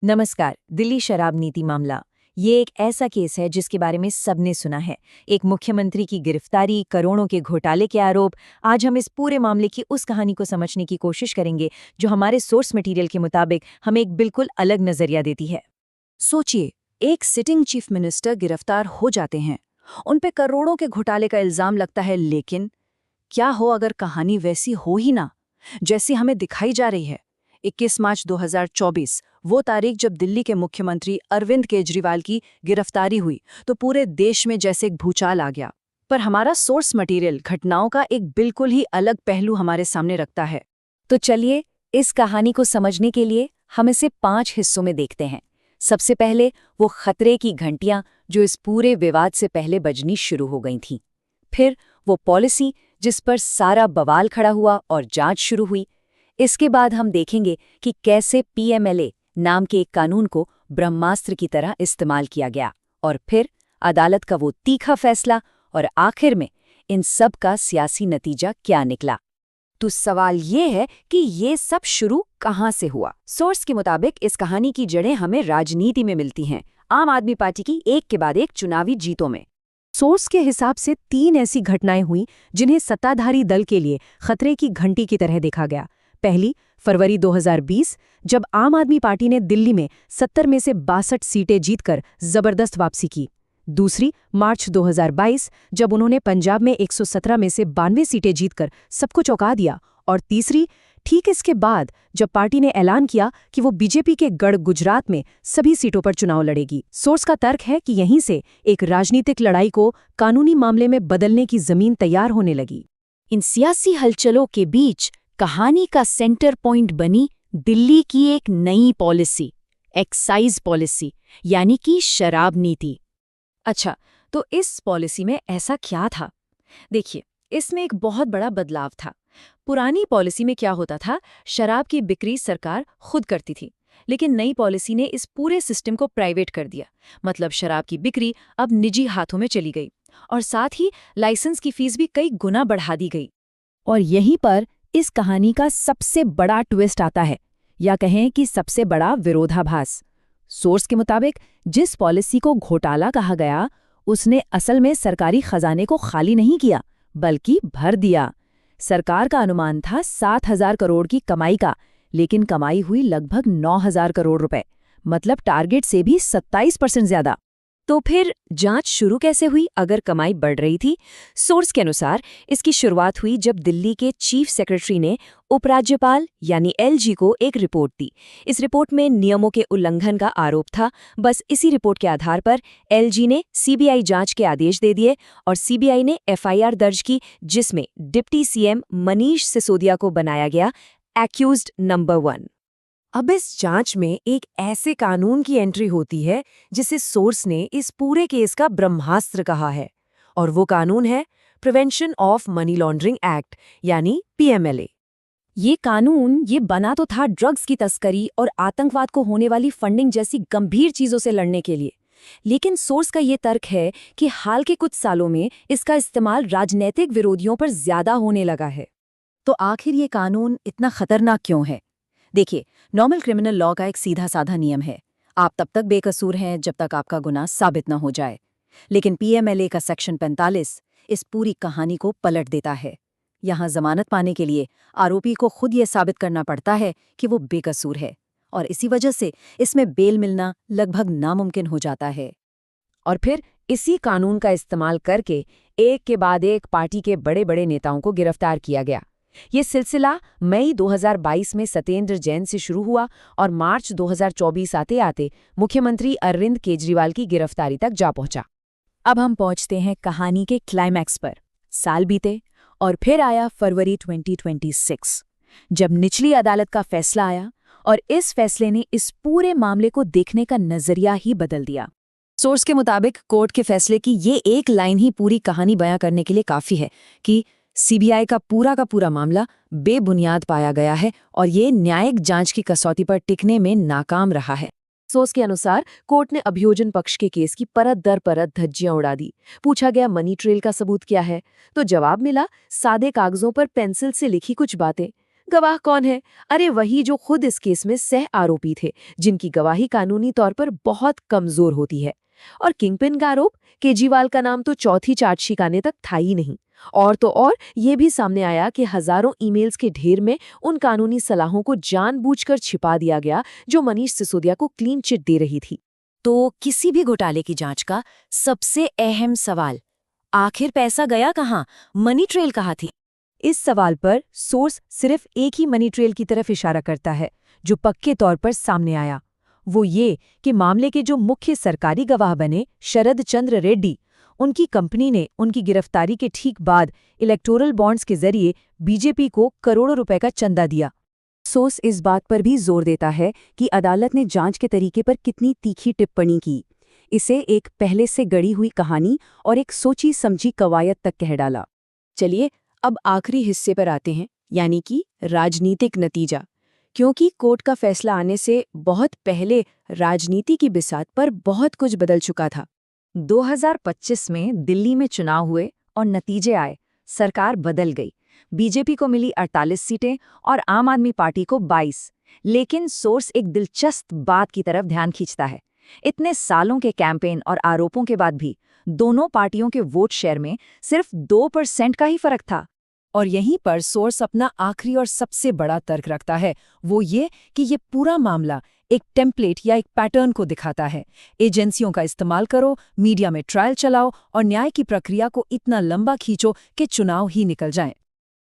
नमस्कार। दिल्ली शराब नीति मामला ये एक ऐसा केस है जिसके बारे में सबने सुना है। एक मुख्यमंत्री की गिरफ्तारी, करोड़ों के घोटाले के आरोप। आज हम इस पूरे मामले की उस कहानी को समझने की कोशिश करेंगे जो हमारे सोर्स मटेरियल के मुताबिक हमें एक बिल्कुल अलग नजरिया देती है। सोचिए, एक सिटिंग चीफ मिनिस्टर गिरफ्तार हो जाते हैं, उन पे करोड़ों के घोटाले का इल्जाम लगता है, लेकिन क्या हो अगर कहानी वैसी हो ही ना जैसी हमें दिखाई जा रही है। 21 मार्च 2024 वो तारीख जब दिल्ली के मुख्यमंत्री अरविंद केजरीवाल की गिरफ्तारी हुई तो पूरे देश में जैसे एक भूचाल आ गया। पर हमारा सोर्स मटेरियल घटनाओं का एक बिल्कुल ही अलग पहलू हमारे सामने रखता है। तो चलिए इस कहानी को समझने के लिए हम इसे 5 हिस्सों में देखते हैं। सबसे पहले वो खतरे की घंटियां जो इस पूरे विवाद से पहले बजनी शुरू हो गई थीं। फिर वो पॉलिसी जिस पर सारा बवाल खड़ा हुआ और जांच शुरू हुई। इसके बाद हम देखेंगे कि कैसे पीएमएलए नाम के एक कानून को ब्रह्मास्त्र की तरह इस्तेमाल किया गया, और फिर अदालत का वो तीखा फैसला, और आखिर में इन सब का सियासी नतीजा क्या निकला। तो सवाल ये है कि ये सब शुरू कहाँ से हुआ। सोर्स के मुताबिक इस कहानी की जड़ें हमें राजनीति में मिलती हैं, आम आदमी पार्टी की एक के बाद एक चुनावी जीतों में। सोर्स के हिसाब से 3 ऐसी घटनाएं हुई जिन्हें सत्ताधारी दल के लिए खतरे की घंटी की तरह देखा गया। पहली, फरवरी 2020, जब आम आदमी पार्टी ने दिल्ली में 70 में से 62 सीटें जीतकर जबरदस्त वापसी की। दूसरी, मार्च 2022, जब उन्होंने पंजाब में 117 में से 92 सीटें जीतकर सबको चौंका दिया। और तीसरी, ठीक इसके बाद जब पार्टी ने ऐलान किया कि वो बीजेपी के गढ़ गुजरात में सभी सीटों पर चुनाव लड़ेगी। सोर्स का तर्क है कि यहीं से एक राजनीतिक लड़ाई को कानूनी मामले में बदलने की जमीन तैयार होने लगी। इन सियासी हलचलों के बीच कहानी का सेंटर पॉइंट बनी दिल्ली की एक नई पॉलिसी, एक्साइज पॉलिसी, यानी कि शराब नीति। अच्छा, तो इस पॉलिसी में ऐसा क्या था? देखिए, इसमें एक बहुत बड़ा बदलाव था। पुरानी पॉलिसी में क्या होता था, शराब की बिक्री सरकार खुद करती थी, लेकिन नई पॉलिसी ने इस पूरे सिस्टम को प्राइवेट कर दिया। मतलब शराब की बिक्री अब निजी हाथों में चली गई, और साथ ही लाइसेंस की फीस भी कई गुना बढ़ा दी गई। और यहीं पर इस कहानी का सबसे बड़ा ट्विस्ट आता है, या कहें कि सबसे बड़ा विरोधाभास। सोर्स के मुताबिक जिस पॉलिसी को घोटाला कहा गया, उसने असल में सरकारी खजाने को खाली नहीं किया, बल्कि भर दिया। सरकार का अनुमान था 7,000 करोड़ की कमाई का, लेकिन कमाई हुई लगभग 9,000 करोड़ रुपए, मतलब टारगेट से भी 27% ज्यादा। तो फिर जांच शुरू कैसे हुई अगर कमाई बढ़ रही थी? सोर्स के अनुसार इसकी शुरुआत हुई जब दिल्ली के चीफ सेक्रेटरी ने उपराज्यपाल यानी एलजी को एक रिपोर्ट दी। इस रिपोर्ट में नियमों के उल्लंघन का आरोप था। बस इसी रिपोर्ट के आधार पर एलजी ने सीबीआई जांच के आदेश दे दिए, और सीबीआई ने एफआईआर दर्ज की, जिसमें डिप्टी सीएम मनीष सिसोदिया को बनाया गया एक्यूज्ड नंबर 1। अब इस जांच में एक ऐसे कानून की एंट्री होती है जिसे सोर्स ने इस पूरे केस का ब्रह्मास्त्र कहा है, और वो कानून है prevention of money laundering act, यानी पीएमएलए। ये कानून बना तो था ड्रग्स की तस्करी और आतंकवाद को होने वाली फंडिंग जैसी गंभीर चीजों से लड़ने के लिए, लेकिन सोर्स का ये तर्क है कि हाल के कुछ सालों में इसका इस्तेमाल राजनीतिक विरोधियों पर ज्यादा होने लगा है। तो आखिर ये कानून इतना खतरनाक क्यों है? देखिए, नॉर्मल क्रिमिनल लॉ का एक सीधा साधा नियम है, आप तब तक बेकसूर हैं जब तक आपका गुनाह साबित न हो जाए। लेकिन पीएमएलए का सेक्शन 45 इस पूरी कहानी को पलट देता है। यहाँ जमानत पाने के लिए आरोपी को खुद ये साबित करना पड़ता है कि वो बेकसूर है, और इसी वजह से इसमें बेल मिलना लगभग नामुमकिन हो जाता है। और फिर इसी कानून का इस्तेमाल करके एक के बाद एक पार्टी के बड़े बड़े नेताओं को गिरफ्तार किया गया। ये सिलसिला मई 2022 में सत्येंद्र जैन से शुरू हुआ और मार्च 2024 आते आते मुख्यमंत्री अरविंद केजरीवाल की गिरफ्तारी तक जा पहुंचा। अब हम पहुंचते हैं कहानी के क्लाइमैक्स पर। साल बीते और फिर आया फरवरी 2026, जब निचली अदालत का फैसला आया, और इस फैसले ने इस पूरे मामले को देखने का नजरिया ही बदल दिया। सोर्स के मुताबिक कोर्ट के फैसले की ये एक लाइन ही पूरी कहानी बयां करने के लिए काफी है कि सीबीआई का पूरा मामला बेबुनियाद पाया गया है और ये न्यायिक जांच की कसौटी पर टिकने में नाकाम रहा है। सोर्स के अनुसार कोर्ट ने अभियोजन पक्ष के केस की परत दर परत धज्जियां उड़ा दी। पूछा गया मनी ट्रेल का सबूत क्या है, तो जवाब मिला सादे कागजों पर पेंसिल से लिखी कुछ बातें। गवाह कौन है? अरे वही जो खुद इस केस में सह आरोपी थे, जिनकी गवाही कानूनी तौर पर बहुत कमजोर होती है। और किंगपिन का आरोप, केजरीवाल का नाम तो चौथी चार्जशीट आने तक था ही नहीं। और तो और ये भी सामने आया कि हजारों ईमेल्स के ढेर में उन कानूनी सलाहों को जानबूझकर छिपा दिया गया जो मनीष सिसोदिया को क्लीन चिट दे रही थी। तो किसी भी घोटाले की जांच का सबसे अहम सवाल, आखिर पैसा गया कहाँ, मनी ट्रेल कहाँ थी? इस सवाल पर सोर्स सिर्फ एक ही मनी ट्रेल की तरफ इशारा करता है, जो पक्के तौर पर सामने आया। वो ये कि मामले के जो मुख्य सरकारी गवाह बने, शरद चंद्र रेड्डी, उनकी कंपनी ने उनकी गिरफ्तारी के ठीक बाद इलेक्टोरल बॉन्ड्स के जरिए बीजेपी को करोड़ों रुपए का चंदा दिया। सोर्स इस बात पर भी जोर देता है कि अदालत ने जांच के तरीके पर कितनी तीखी टिप्पणी की। इसे एक पहले से गढ़ी हुई कहानी और एक सोची समझी कवायद तक कह डाला। चलिए अब आखिरी हिस्से पर आते हैं, यानी कि राजनीतिक नतीजा। क्योंकि कोर्ट का फैसला आने से बहुत पहले राजनीति की बिसात पर बहुत कुछ बदल चुका था। 2025 में दिल्ली में चुनाव हुए और नतीजे आए, सरकार बदल गई। बीजेपी को मिली 48 सीटें और आम आदमी पार्टी को 22। लेकिन सोर्स एक दिलचस्प बात की तरफ ध्यान खींचता है। इतने सालों के कैंपेन और आरोपों के बाद भी दोनों पार्टियों के वोट शेयर में सिर्फ 2% का ही फर्क था। और यहीं पर सोर्स अपना आखिरी और सबसे बड़ा तर्क रखता है, वो ये कि ये पूरा मामला एक टेम्पलेट या एक पैटर्न को दिखाता है। एजेंसियों का इस्तेमाल करो, मीडिया में ट्रायल चलाओ और न्याय की प्रक्रिया को इतना लंबा खींचो कि चुनाव ही निकल जाएं।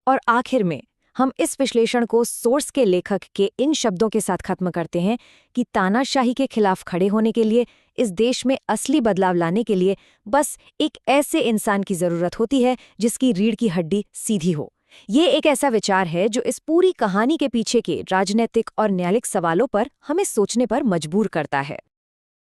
और आखिर में हम इस विश्लेषण को सोर्स के लेखक के इन शब्दों के साथ खत्म करते हैं कि तानाशाही के खिलाफ खड़े होने के लिए, इस देश में असली बदलाव लाने के लिए बस एक ऐसे इंसान की जरूरत होती है जिसकी रीढ़ की हड्डी सीधी हो। ये एक ऐसा विचार है जो इस पूरी कहानी के पीछे के राजनीतिक और न्यायिक सवालों पर हमें सोचने पर मजबूर करता है।